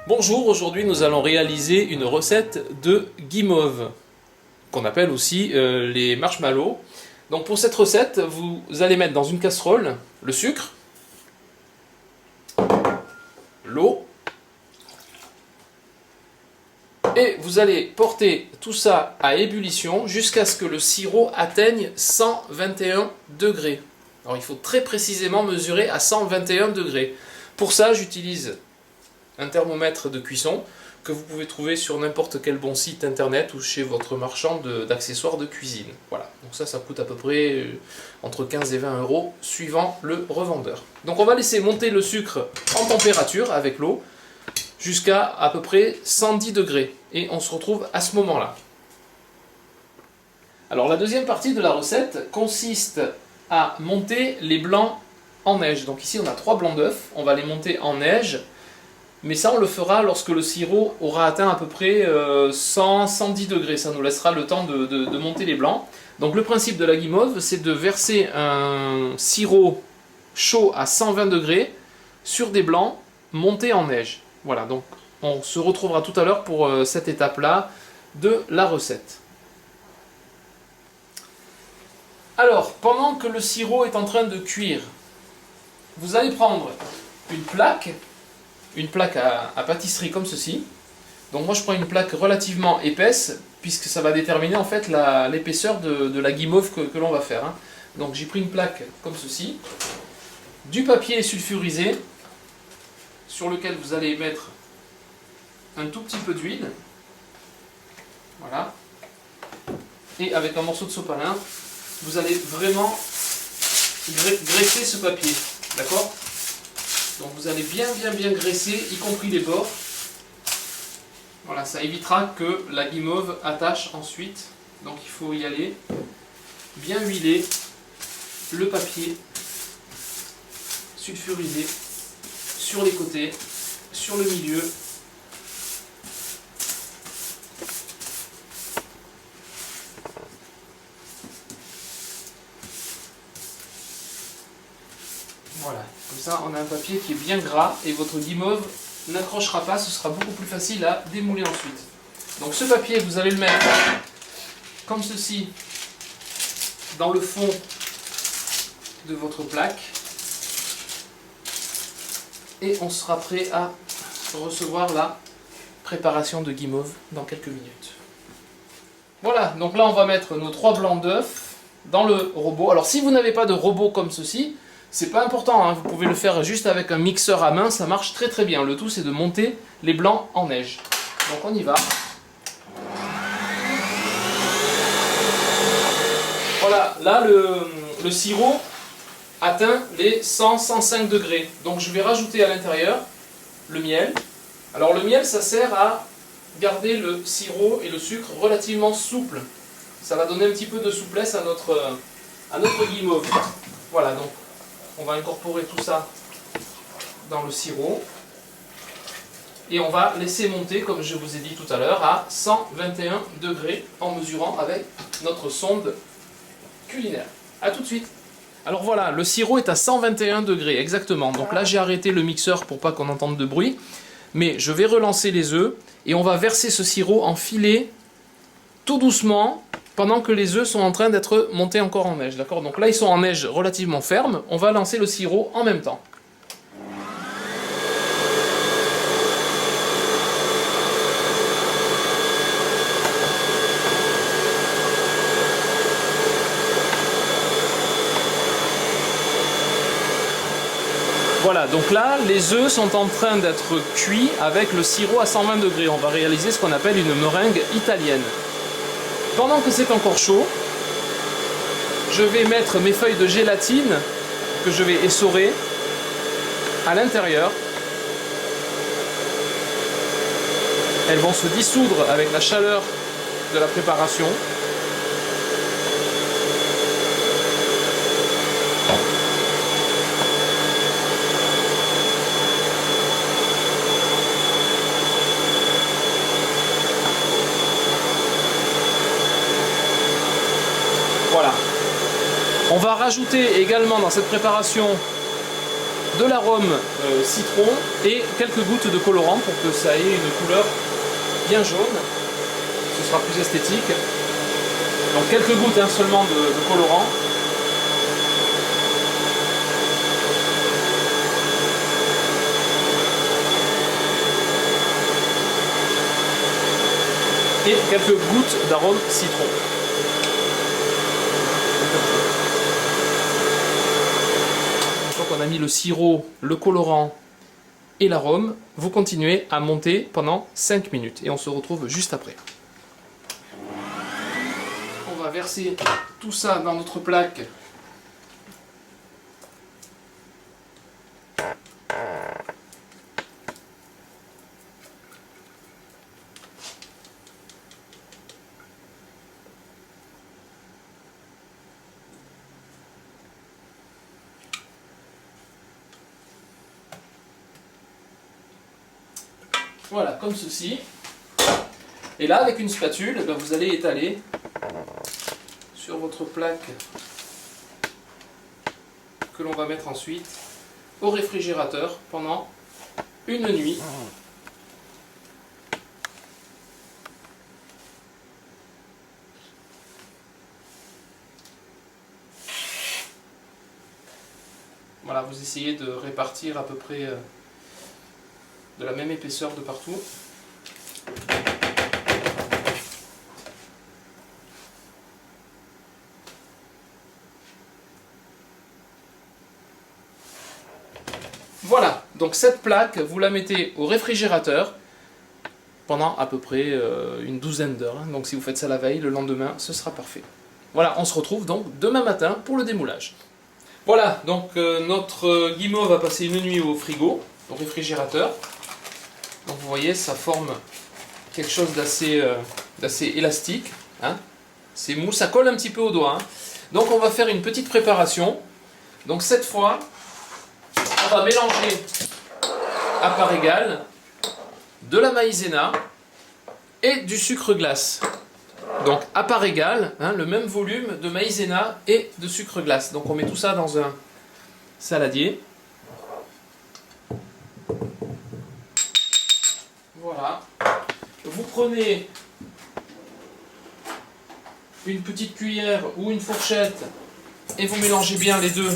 Bonjour, aujourd'hui nous allons réaliser une recette de guimauve, qu'on appelle aussi les marshmallows. Donc pour cette recette, vous allez mettre dans une casserole le sucre, l'eau, et vous allez porter tout ça à ébullition jusqu'à ce que le sirop atteigne 121 degrés. Alors il faut très précisément mesurer à 121 degrés. Pour ça, j'utilise un thermomètre de cuisson que vous pouvez trouver sur n'importe quel bon site internet ou chez votre marchand d'accessoires de cuisine. Voilà, donc ça coûte à peu près entre 15 et 20 euros suivant le revendeur. Donc on va laisser monter le sucre en température avec l'eau jusqu'à à peu près 110 degrés et on se retrouve à ce moment-là. Alors la deuxième partie de la recette consiste à monter les blancs en neige. Donc ici on a 3 blancs d'œufs, on va les monter en neige. Mais ça, on le fera lorsque le sirop aura atteint à peu près 100-110 degrés. Ça nous laissera le temps de monter les blancs. Donc le principe de la guimauve, c'est de verser un sirop chaud à 120 degrés sur des blancs montés en neige. Voilà, donc on se retrouvera tout à l'heure pour cette étape-là de la recette. Alors, pendant que le sirop est en train de cuire, vous allez prendre une plaque à pâtisserie comme ceci. Donc moi je prends une plaque relativement épaisse puisque ça va déterminer en fait l'épaisseur de la guimauve que l'on va faire. Donc j'ai pris une plaque comme ceci, du papier sulfurisé sur lequel vous allez mettre un tout petit peu d'huile. Voilà. Et avec un morceau de sopalin, vous allez vraiment graisser ce papier. D'accord ? Donc vous allez bien graisser, y compris les bords. Voilà, ça évitera que la guimauve attache ensuite. Donc il faut y aller, bien huiler le papier sulfurisé sur les côtés, sur le milieu. Voilà, comme ça on a un papier qui est bien gras et votre guimauve n'accrochera pas, ce sera beaucoup plus facile à démouler ensuite. Donc ce papier, vous allez le mettre comme ceci dans le fond de votre plaque et on sera prêt à recevoir la préparation de guimauve dans quelques minutes. Voilà, donc là on va mettre nos 3 blancs d'œufs dans le robot. Alors si vous n'avez pas de robot comme ceci, c'est pas important, vous pouvez le faire juste avec un mixeur à main, ça marche très bien. Le tout c'est de monter les blancs en neige. Donc on y va. Voilà, là le sirop atteint les 100-105 degrés. Donc je vais rajouter à l'intérieur le miel. Alors le miel ça sert à garder le sirop et le sucre relativement souples. Ça va donner un petit peu de souplesse à notre guimauve. Voilà, donc on va incorporer tout ça dans le sirop et on va laisser monter, comme je vous ai dit tout à l'heure, à 121 degrés en mesurant avec notre sonde culinaire. A tout de suite. Alors voilà, le sirop est à 121 degrés exactement. Donc là j'ai arrêté le mixeur pour pas qu'on entende de bruit, mais je vais relancer les œufs et on va verser ce sirop en filets tout doucement pendant que les œufs sont en train d'être montés encore en neige, d'accord ? Donc là, ils sont en neige relativement ferme. On va lancer le sirop en même temps. Voilà, donc là, les œufs sont en train d'être cuits avec le sirop à 120 degrés. On va réaliser ce qu'on appelle une meringue italienne. Pendant que c'est encore chaud, je vais mettre mes feuilles de gélatine que je vais essorer à l'intérieur. Elles vont se dissoudre avec la chaleur de la préparation. Voilà. On va rajouter également dans cette préparation de l'arôme citron et quelques gouttes de colorant pour que ça ait une couleur bien jaune. Ce sera plus esthétique. Donc quelques gouttes seulement de colorant. Et quelques gouttes d'arôme citron. Une fois qu'on a mis le sirop, le colorant et l'arôme, vous continuez à monter pendant 5 minutes et on se retrouve juste après. On va verser tout ça dans notre plaque. Voilà, comme ceci. Et là, avec une spatule, vous allez étaler sur votre plaque que l'on va mettre ensuite au réfrigérateur pendant une nuit. Voilà, vous essayez de répartir à peu près de la même épaisseur de partout. Voilà, donc cette plaque, vous la mettez au réfrigérateur pendant à peu près une douzaine d'heures. Donc si vous faites ça la veille, le lendemain, ce sera parfait. Voilà, on se retrouve donc demain matin pour le démoulage. Voilà, donc notre guimauve va passer une nuit au frigo, au réfrigérateur. Donc vous voyez, ça forme quelque chose d'assez élastique. C'est mou, ça colle un petit peu au doigt. Donc on va faire une petite préparation. Donc cette fois, on va mélanger à part égale de la maïzena et du sucre glace. Donc à part égale, le même volume de maïzena et de sucre glace. Donc on met tout ça dans un saladier. Voilà. Vous prenez une petite cuillère ou une fourchette et vous mélangez bien les deux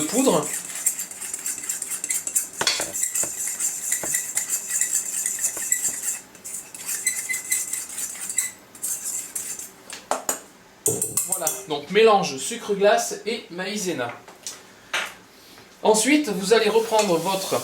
poudres. Voilà, donc mélange sucre glace et maïzena. Ensuite, vous allez reprendre votre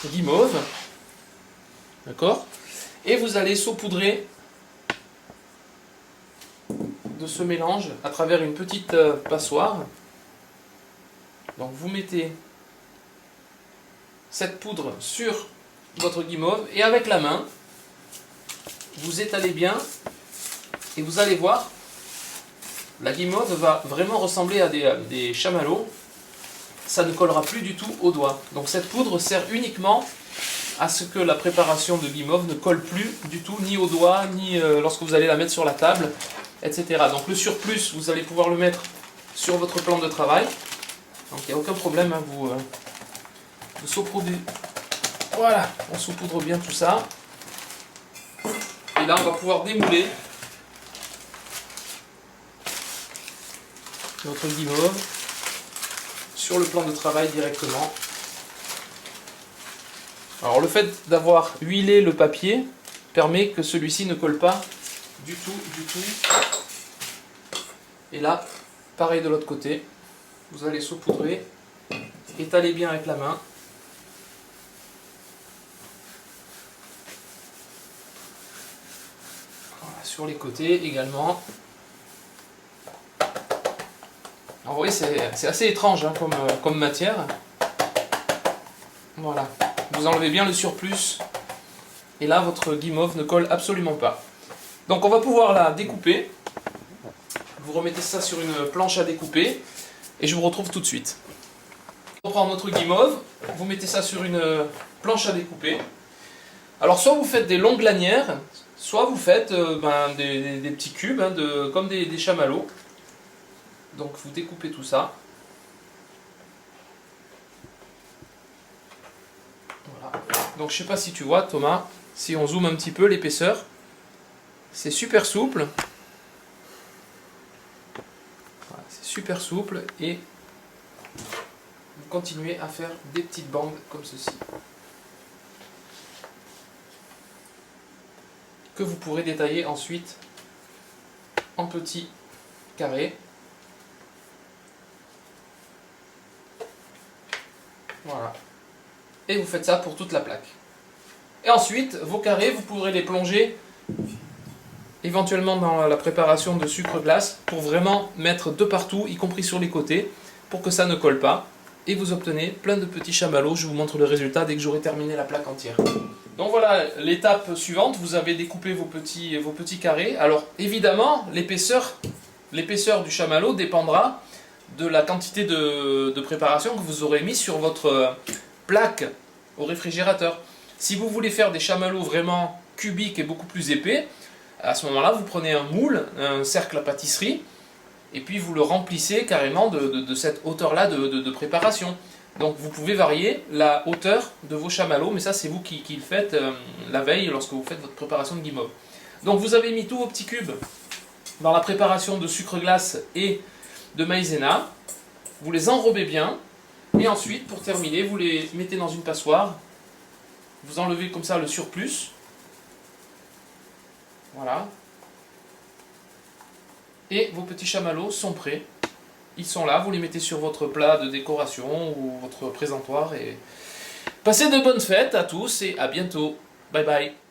guimauve, d'accord, et vous allez saupoudrer de ce mélange à travers une petite passoire. Donc vous mettez cette poudre sur votre guimauve et avec la main, vous étalez bien et vous allez voir, la guimauve va vraiment ressembler à des chamallows. Ça ne collera plus du tout au doigt. Donc cette poudre sert uniquement à ce que la préparation de guimauve ne colle plus du tout, ni au doigt, ni lorsque vous allez la mettre sur la table, etc. Donc le surplus, vous allez pouvoir le mettre sur votre plan de travail. Donc il n'y a aucun problème, vous saupoudrez. Voilà, on saupoudre bien tout ça. Et là, on va pouvoir démouler notre guimauve sur le plan de travail directement. Alors le fait d'avoir huilé le papier permet que celui-ci ne colle pas du tout. Et là, pareil de l'autre côté, vous allez saupoudrer, étaler bien avec la main. Voilà, sur les côtés également. Alors vous voyez, c'est assez étrange comme matière. Voilà. Vous enlevez bien le surplus. Et là, votre guimauve ne colle absolument pas. Donc on va pouvoir la découper. Vous remettez ça sur une planche à découper. Et je vous retrouve tout de suite. On prend notre guimauve. Vous mettez ça sur une planche à découper. Alors soit vous faites des longues lanières, soit vous faites des petits cubes, comme des chamallows. Donc vous découpez tout ça. Donc je sais pas si tu vois Thomas, si on zoome un petit peu l'épaisseur, c'est super souple. Voilà, c'est super souple et vous continuez à faire des petites bandes comme ceci. Que vous pourrez détailler ensuite en petits carrés. Voilà. Et vous faites ça pour toute la plaque. Et ensuite, vos carrés, vous pourrez les plonger éventuellement dans la préparation de sucre glace pour vraiment mettre de partout, y compris sur les côtés, pour que ça ne colle pas. Et vous obtenez plein de petits chamallows. Je vous montre le résultat dès que j'aurai terminé la plaque entière. Donc voilà l'étape suivante, vous avez découpé vos petits carrés. Alors évidemment, l'épaisseur du chamallow dépendra de la quantité de préparation que vous aurez mis sur votre plaque au réfrigérateur. Si vous voulez faire des chamallows vraiment cubiques et beaucoup plus épais, à ce moment-là, vous prenez un moule, un cercle à pâtisserie, et puis vous le remplissez carrément de cette hauteur-là de préparation. Donc vous pouvez varier la hauteur de vos chamallows, mais ça c'est vous qui le faites la veille lorsque vous faites votre préparation de guimauve. Donc vous avez mis tous vos petits cubes dans la préparation de sucre glace et de maïzena, vous les enrobez bien, et ensuite pour terminer vous les mettez dans une passoire, vous enlevez comme ça le surplus, voilà, et vos petits chamallows sont prêts. Ils sont là, vous les mettez sur votre plat de décoration ou votre présentoir et passez de bonnes fêtes à tous et à bientôt. Bye bye.